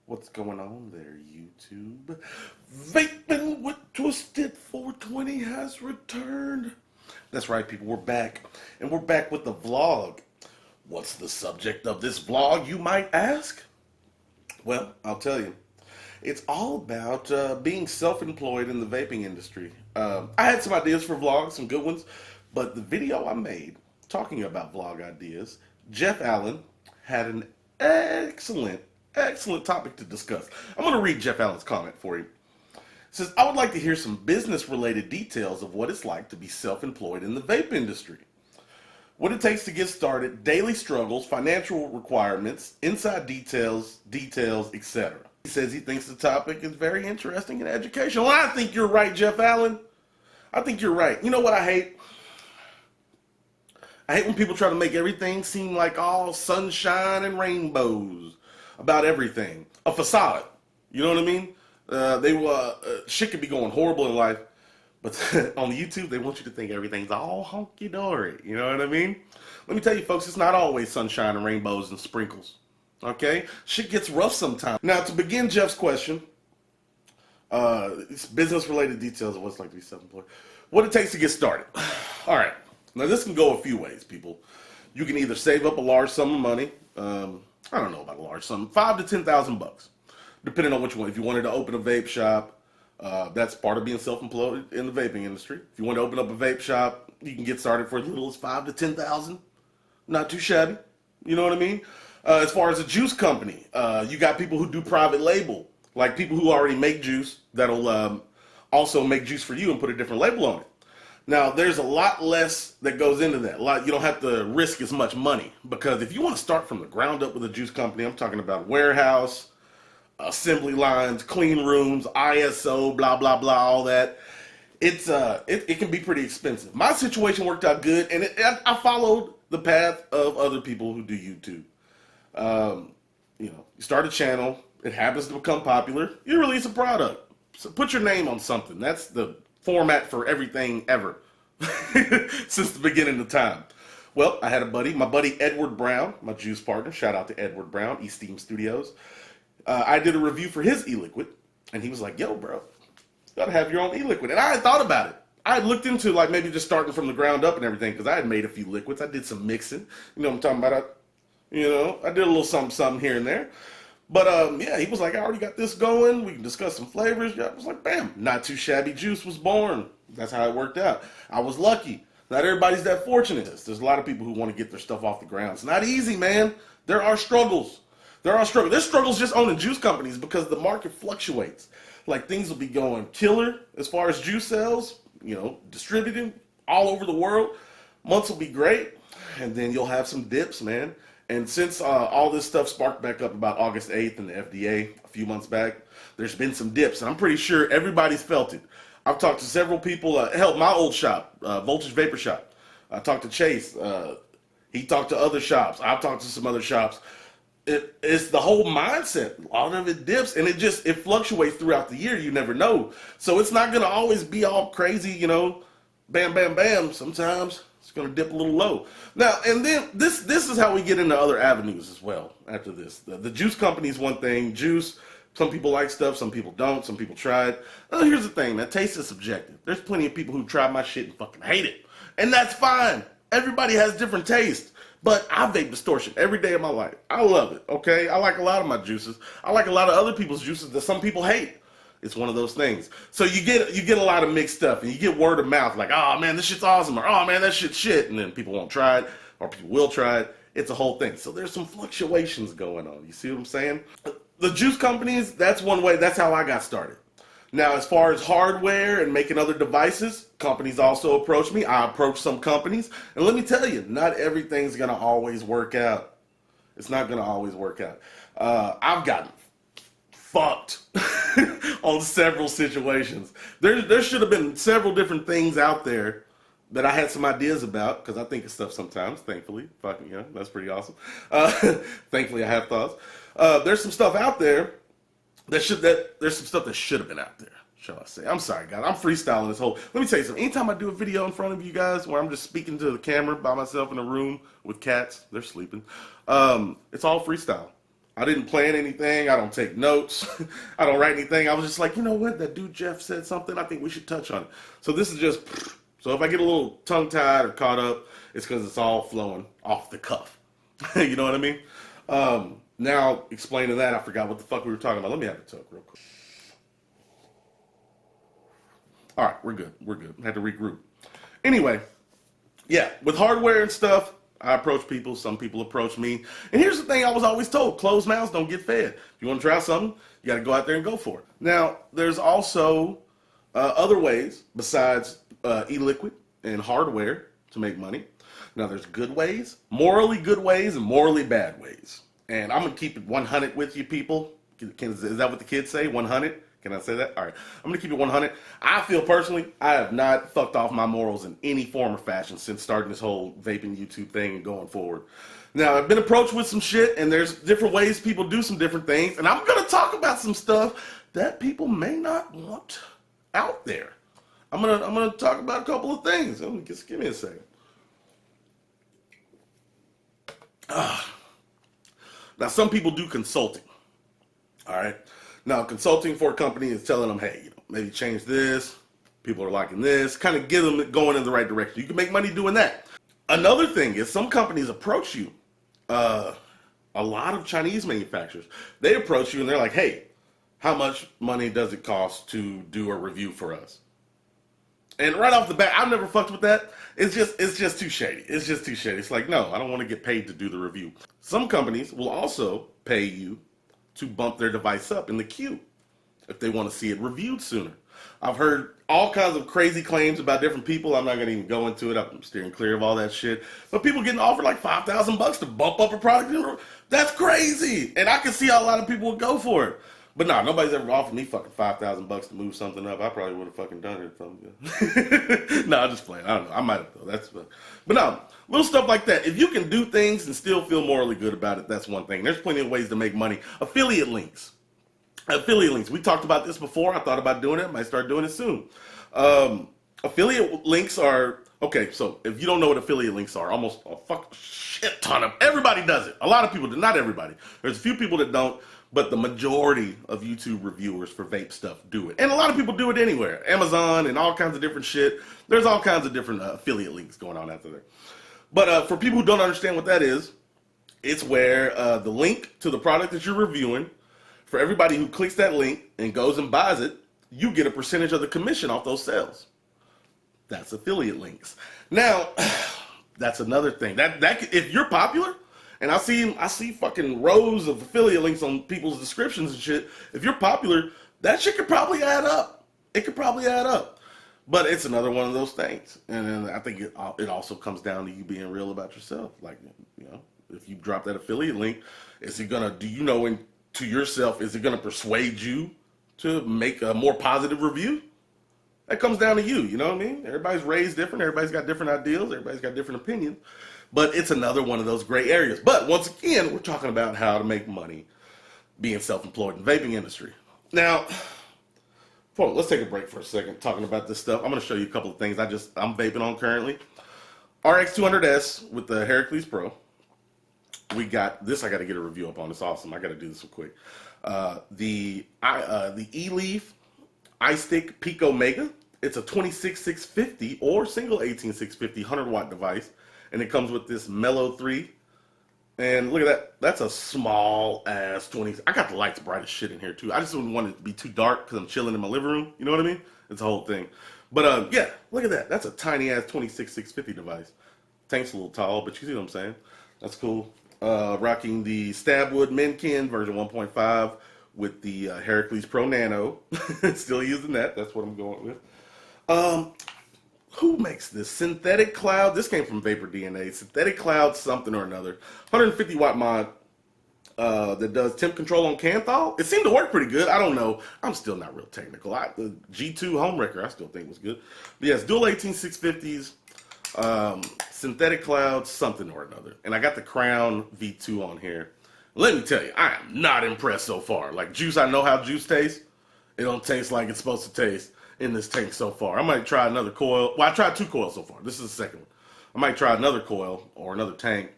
What's going on there, YouTube? Vaping with Twisted 420 has returned. That's right, people, we're back. And we're back with the vlog. What's the subject of this vlog, you might ask? Well, I'll tell you. It's all about being self-employed in the vaping industry. I had some ideas for vlogs, some good ones, but the video I made talking about vlog ideas, Jeff Allen had an excellent topic to discuss. I'm going to read Jeff Allen's comment for you. It says, I would like to hear some business-related details of what it's like to be self-employed in the vape industry. What it takes to get started, daily struggles, financial requirements, inside details, etc. He says he thinks the topic is very interesting and educational. Well, I think you're right, Jeff Allen. I think you're right. You know what I hate? I hate when people try to make everything seem like all sunshine and rainbows about everything. A facade. You know what I mean? Shit could be going horrible in life, but on YouTube, they want you to think everything's all honky-dory. You know what I mean? Let me tell you, folks, it's not always sunshine and rainbows and sprinkles. Okay? Shit gets rough sometimes. Now, to begin Jeff's question, it's business-related details of what it's like to be self-employed. What it takes to get started. All right. Now, this can go a few ways, people. You can either save up a large sum of money. I don't know about a large sum, $5,000 to $10,000, depending on what you want. If you wanted to open a vape shop, that's part of being self-employed in the vaping industry. If you want to open up a vape shop, you can get started for as little as $5,000 to $10,000. Not too shabby. You know what I mean? As far as a juice company, you got people who do private label, like people who already make juice that'll also make juice for you and put a different label on it. Now, there's a lot less that goes into that. You don't have to risk as much money, because if you want to start from the ground up with a juice company, I'm talking about warehouse, assembly lines, clean rooms, ISO, blah, blah, blah, all that. It can be pretty expensive. My situation worked out good, and I followed the path of other people who do YouTube. You start a channel, it happens to become popular, you release a product. So put your name on something. That's the format for everything ever since the beginning of time. Well, I had a buddy, my buddy Edward Brown, my juice partner. Shout out to Edward Brown, Esteem Studios. I did a review for his e-liquid, and he was like, yo, bro, you gotta have your own e-liquid. And I had thought about it. I had looked into like maybe just starting from the ground up and everything, because I had made a few liquids. I did some mixing. You know what I'm talking about? I did a little something here and there. But yeah, he was like, I already got this going. We can discuss some flavors. Yeah, I was like, bam, Not Too Shabby Juice was born. That's how it worked out. I was lucky. Not everybody's that fortunate. There's a lot of people who want to get their stuff off the ground. It's not easy, man. There are struggles. There's struggles just owning juice companies, because the market fluctuates. Like, things will be going killer as far as juice sales, distributing all over the world. Months will be great, and then you'll have some dips, man. And since all this stuff sparked back up about August 8th in the FDA a few months back, there's been some dips, and I'm pretty sure everybody's felt it. I've talked to several people. Hell, my old shop, Voltage Vapor Shop. I talked to Chase. He talked to other shops. I've talked to some other shops. It's the whole mindset. A lot of it dips, and it fluctuates throughout the year. You never know. So it's not going to always be all crazy, bam, bam, bam. Sometimes it's going to dip a little low. Now, and then this is how we get into other avenues as well after this. The juice company is one thing. Juice, some people like stuff, some people don't, some people try it. Here's the thing, man. Taste is subjective. There's plenty of people who try my shit and fucking hate it. And that's fine. Everybody has different tastes. But I vape distortion every day of my life. I love it, okay? I like a lot of my juices. I like a lot of other people's juices that some people hate. It's one of those things. So you get a lot of mixed stuff, and you get word of mouth, like, oh man, this shit's awesome, or oh man, that shit's shit, and then people won't try it, or people will try it. It's a whole thing. So there's some fluctuations going on. You see what I'm saying? The juice companies, that's one way. That's how I got started. Now, as far as hardware and making other devices, companies also approach me. I approach some companies, and let me tell you, not everything's gonna always work out. It's not gonna always work out. I've gotten fucked on several situations. There should have been several different things out there that I had some ideas about, because I think of stuff sometimes, thankfully. Fucking, yeah, that's pretty awesome. Thankfully, I have thoughts. There's some stuff out there there's some stuff that should have been out there, shall I say. I'm sorry, guys. I'm freestyling this whole... Let me tell you something. Anytime I do a video in front of you guys where I'm just speaking to the camera by myself in a room with cats, they're sleeping, it's all freestyle. I didn't plan anything. I don't take notes. I don't write anything. I was just like, you know what? That dude Jeff said something. I think we should touch on it. So this is just, so if I get a little tongue-tied or caught up, it's because it's all flowing off the cuff. You know what I mean? Now, explaining that, I forgot what the fuck we were talking about. Let me have a talk real quick. All right, we're good. We're good. Had to regroup. Anyway, yeah, with hardware and stuff, I approach people. Some people approach me. And here's the thing I was always told. Closed mouths don't get fed. If you want to try something, you got to go out there and go for it. Now, there's also other ways besides e-liquid and hardware to make money. Now, there's good ways, morally good ways, and morally bad ways. And I'm going to keep it 100 with you people. Is that what the kids say, 100? Can I say that? All right. I'm going to keep it 100. I feel personally, I have not fucked off my morals in any form or fashion since starting this whole vaping YouTube thing and going forward. Now, I've been approached with some shit, and there's different ways people do some different things, and I'm going to talk about some stuff that people may not want out there. I'm gonna talk about a couple of things. Just give me a second. Now, some people do consulting. All right. Now, consulting for a company is telling them, hey, maybe change this. People are liking this. Kind of get them going in the right direction. You can make money doing that. Another thing is some companies approach you. A lot of Chinese manufacturers, they approach you and they're like, hey, how much money does it cost to do a review for us? And right off the bat, I've never fucked with that. It's just too shady. It's just too shady. It's like, no, I don't want to get paid to do the review. Some companies will also pay you to bump their device up in the queue if they want to see it reviewed sooner. I've heard all kinds of crazy claims about different people. I'm not going to even go into it. I'm steering clear of all that shit. But people getting offered like $5,000 to bump up a product. That's crazy. And I can see how a lot of people would go for it. But no, nobody's ever offered me fucking $5,000 to move something up. I probably would have fucking done it. No, I'm just playing. I don't know. I might have though. But no, little stuff like that. If you can do things and still feel morally good about it, that's one thing. There's plenty of ways to make money. Affiliate links. We talked about this before. I thought about doing it. Might start doing it soon. Affiliate links are, okay, so if you don't know what affiliate links are, almost a shit ton of, everybody does it. A lot of people do, not everybody. There's a few people that don't, but the majority of YouTube reviewers for vape stuff do it. And a lot of people do it anywhere. Amazon and all kinds of different shit. There's all kinds of different affiliate links going on out there. But for people who don't understand what that is, it's where the link to the product that you're reviewing, for everybody who clicks that link and goes and buys it, you get a percentage of the commission off those sales. That's affiliate links. Now, that's another thing. That if you're popular, and I see fucking rows of affiliate links on people's descriptions and shit. If you're popular, that shit could probably add up. It could probably add up. But it's another one of those things. And then I think it also comes down to you being real about yourself. Like, if you drop that affiliate link, is it gonna, do you know to yourself, is it gonna persuade you to make a more positive review? That comes down to you, you know what I mean? Everybody's raised different, everybody's got different ideals, everybody's got different opinions. But it's another one of those gray areas. But once again, we're talking about how to make money being self-employed in the vaping industry. Now, let's take a break for a second talking about this stuff. I'm going to show you a couple of things I'm vaping on currently. RX200S with the Heracles Pro. We got this. I got to get a review up on. It's awesome. I got to do this real quick. The E-Leaf iStick Pico Mega. It's a 26650 or single 18650 100-watt device. And it comes with this Mellow 3. And look at that. That's a small ass 20. I got the lights bright as shit in here too. I just wouldn't want it to be too dark because I'm chilling in my living room. You know what I mean? It's a whole thing. But yeah, look at that. That's a tiny ass 26650 device. Tank's a little tall, but you see what I'm saying? That's cool. Rocking the Stabwood Menkin version 1.5 with the Heracles Pro Nano. Still using that. That's what I'm going with. Who makes this? Synthetic Cloud. This came from Vapor DNA. Synthetic Cloud something or another. 150 watt mod that does temp control on Canthal. It seemed to work pretty good. I don't know. I'm still not real technical. The G2 Homewrecker I still think was good. But yes, dual 18650s, Synthetic Cloud something or another. And I got the Crown V2 on here. Let me tell you, I am not impressed so far. Like Juice, I know how Juice tastes. It don't taste like it's supposed to taste in this tank so far. I might try another coil. Well, I tried 2 coils so far. This is the second one. I might try another coil or another tank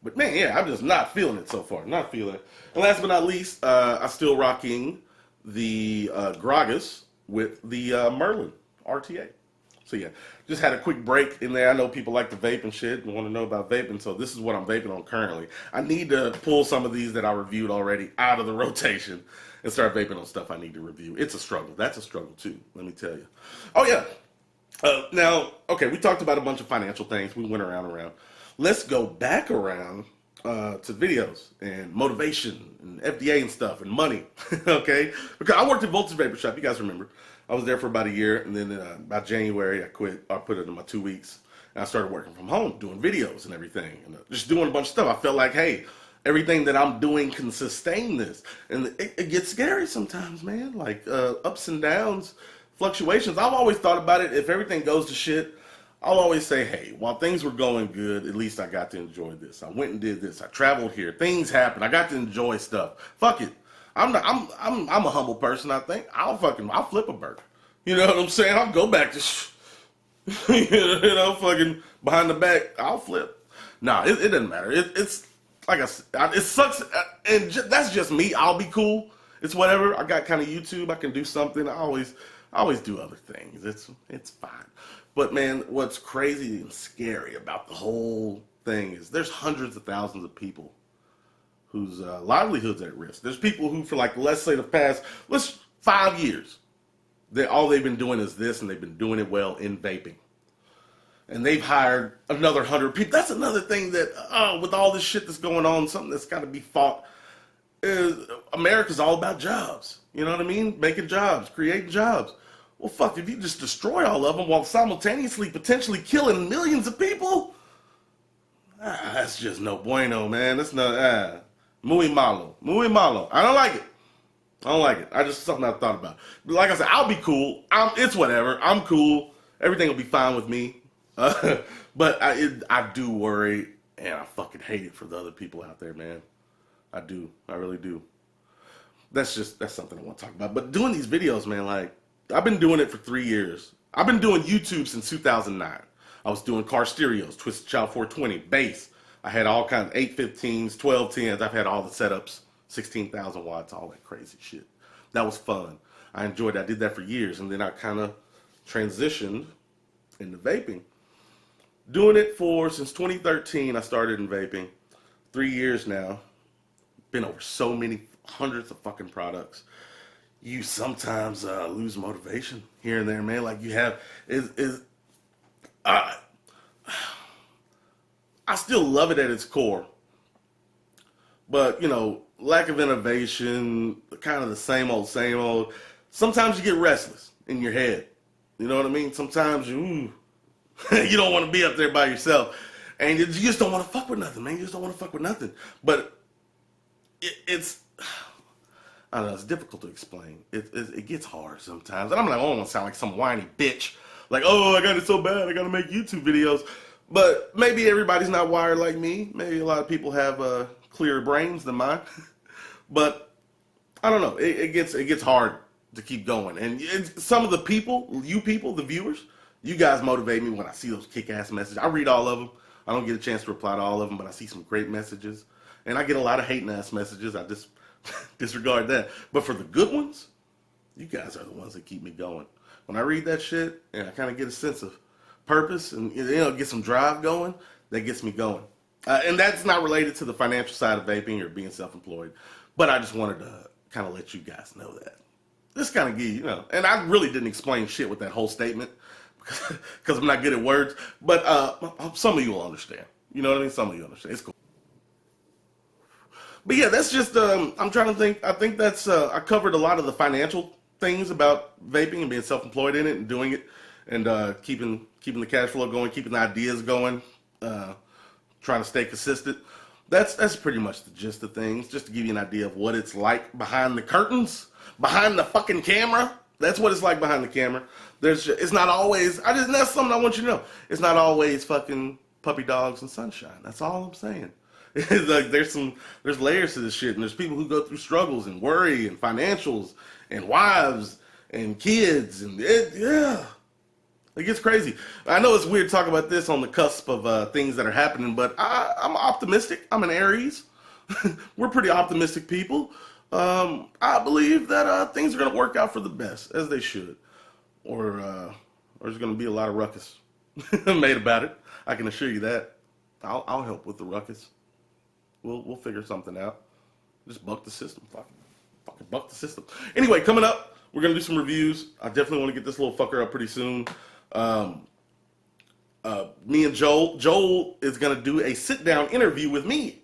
But man, yeah, I'm just not feeling it so far. Not feeling it. And last but not least, I'm still rocking the Gragas with the Merlin RTA. So yeah, just had a quick break in there. I know people like to vape and shit and want to know about vaping, so this is what I'm vaping on currently. I need to pull some of these that I reviewed already out of the rotation and start vaping on stuff I need to review. It's a struggle. That's a struggle too, let me tell you. Oh yeah. Now, okay, we talked about a bunch of financial things. We went around. Let's go back around to videos and motivation and FDA and stuff and money, okay? Because I worked at Voltage Vapor Shop, you guys remember. I was there for about a year, and then about January, I quit. I put it in my 2 weeks, and I started working from home, doing videos and everything, and just doing a bunch of stuff. I felt like, hey, everything that I'm doing can sustain this. And it gets scary sometimes, man, like ups and downs, fluctuations. I've always thought about it. If everything goes to shit, I'll always say, hey, while things were going good, at least I got to enjoy this. I went and did this. I traveled here. Things happened. I got to enjoy stuff. Fuck it. I'm a humble person, I think. I'll flip a burger. You know what I'm saying? I'll go back to fucking behind the back. I'll flip. Nah, it doesn't matter. It's like I said, it sucks, and that's just me. I'll be cool. It's whatever. I got kind of YouTube. I can do something. I always do other things. It's fine. But man, what's crazy and scary about the whole thing is there's hundreds of thousands of people whose livelihoods are at risk. There's people who, for like, let's say the past 5 years, all they've been doing is this, and they've been doing it well in vaping. And they've hired another 100 people. That's another thing that, with all this shit that's going on, something that's got to be fought, is America's all about jobs. You know what I mean? Making jobs, creating jobs. Well, fuck, if you just destroy all of them while simultaneously potentially killing millions of people, that's just no bueno, man. That's not, muy malo. Muy malo. I don't like it. I just something I thought about. But like I said, I'll be cool. It's whatever. I'm cool. Everything will be fine with me. But I do worry, and I fucking hate it for the other people out there, man. I do. I really do. That's something I want to talk about. But doing these videos, man, like, I've been doing it for 3 years. I've been doing YouTube since 2009. I was doing car stereos, Twisted Child 420, bass. I had all kinds of 815s, 1210s. I've had all the setups, 16,000 watts, all that crazy shit. That was fun. I enjoyed it. I did that for years, and then I kind of transitioned into vaping. Doing it since 2013, I started in vaping. 3 years now. Been over so many hundreds of fucking products. You sometimes lose motivation here and there, man. Like you have, I still love it at its core. But, lack of innovation, kind of the same old. Sometimes you get restless in your head. You know what I mean? Sometimes you don't want to be up there by yourself. And you just don't want to fuck with nothing, man. You just don't want to fuck with nothing. But it's, I don't know, it's difficult to explain. It gets hard sometimes. And I'm like, I don't want to sound like some whiny bitch. Like, oh, I got it so bad, I got to make YouTube videos. But maybe everybody's not wired like me. Maybe a lot of people have clearer brains than mine. But I don't know. It gets hard to keep going. And some of the people, the viewers, you guys motivate me when I see those kick-ass messages. I read all of them. I don't get a chance to reply to all of them, but I see some great messages. And I get a lot of hating-ass messages. I just disregard that. But for the good ones, you guys are the ones that keep me going. When I read that shit, and I kind of get a sense of purpose and get some drive going, that gets me going. And that's not related to the financial side of vaping or being self-employed. But I just wanted to kind of let you guys know that. Just kind of give you, and I really didn't explain shit with that whole statement because I'm not good at words. But some of you will understand. You know what I mean? Some of you understand. It's cool. But yeah, that's just, I'm trying to think. I think that's, I covered a lot of the financial things about vaping and being self-employed in it and doing it and keeping the cash flow going, keeping the ideas going, trying to stay consistent. That's pretty much the gist of things, just to give you an idea of what it's like behind the curtains, behind the fucking camera. That's what it's like behind the camera. It's not always, that's something I want you to know. It's not always fucking puppy dogs and sunshine. That's all I'm saying. It's like there's layers to this shit, and there's people who go through struggles and worry and financials and wives and kids and It gets crazy. I know it's weird talking about this on the cusp of things that are happening, but I'm optimistic. I'm an Aries. We're pretty optimistic people. I believe that things are going to work out for the best, as they should. Or there's going to be a lot of ruckus made about it. I can assure you that. I'll help with the ruckus. We'll figure something out. Just buck the system. Fucking buck the system. Anyway, coming up, we're going to do some reviews. I definitely want to get this little fucker up pretty soon. Me and Joel is going to do a sit-down interview with me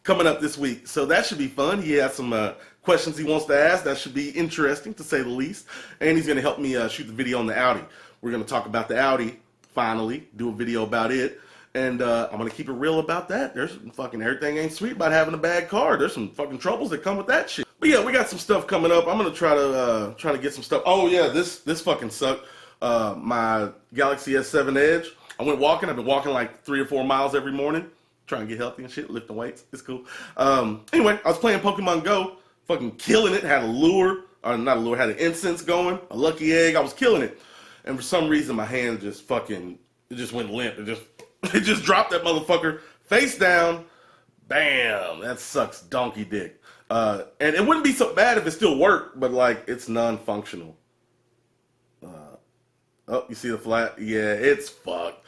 coming up this week. So that should be fun. He has some questions he wants to ask. That should be interesting, to say the least. And he's going to help me shoot the video on the Audi. We're going to talk about the Audi, finally, do a video about it. And I'm going to keep it real about that. There's fucking everything ain't sweet about having a bad car. There's some fucking troubles that come with that shit. But yeah, we got some stuff coming up. I'm going to try to get some stuff. Oh yeah, this fucking sucked. My Galaxy S7 Edge. I went walking. I've been walking like 3 or 4 miles every morning. Trying to get healthy and shit, lifting weights. It's cool. Anyway, I was playing Pokemon Go. Fucking killing it. Had a lure. Or not a lure. Had an incense going. A lucky egg. I was killing it. And for some reason, my hand just fucking... It just went limp. It just dropped that motherfucker face down. Bam. That sucks donkey dick. And it wouldn't be so bad if it still worked, but like it's non-functional. Oh, you see the flat? Yeah, it's fucked.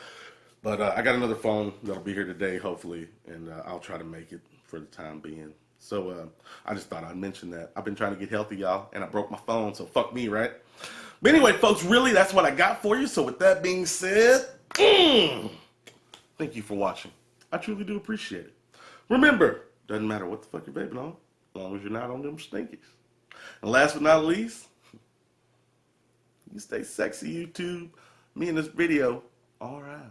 But I got another phone that'll be here today, hopefully, and I'll try to make it for the time being. So I just thought I'd mention that. I've been trying to get healthy, y'all, and I broke my phone, so fuck me, right? But anyway, folks, really, that's what I got for you. So with that being said, thank you for watching. I truly do appreciate it. Remember, doesn't matter what the fuck you're vaping on, as long as you're not on them stinkies. And last but not least, you stay sexy, YouTube. Me in this video, all around.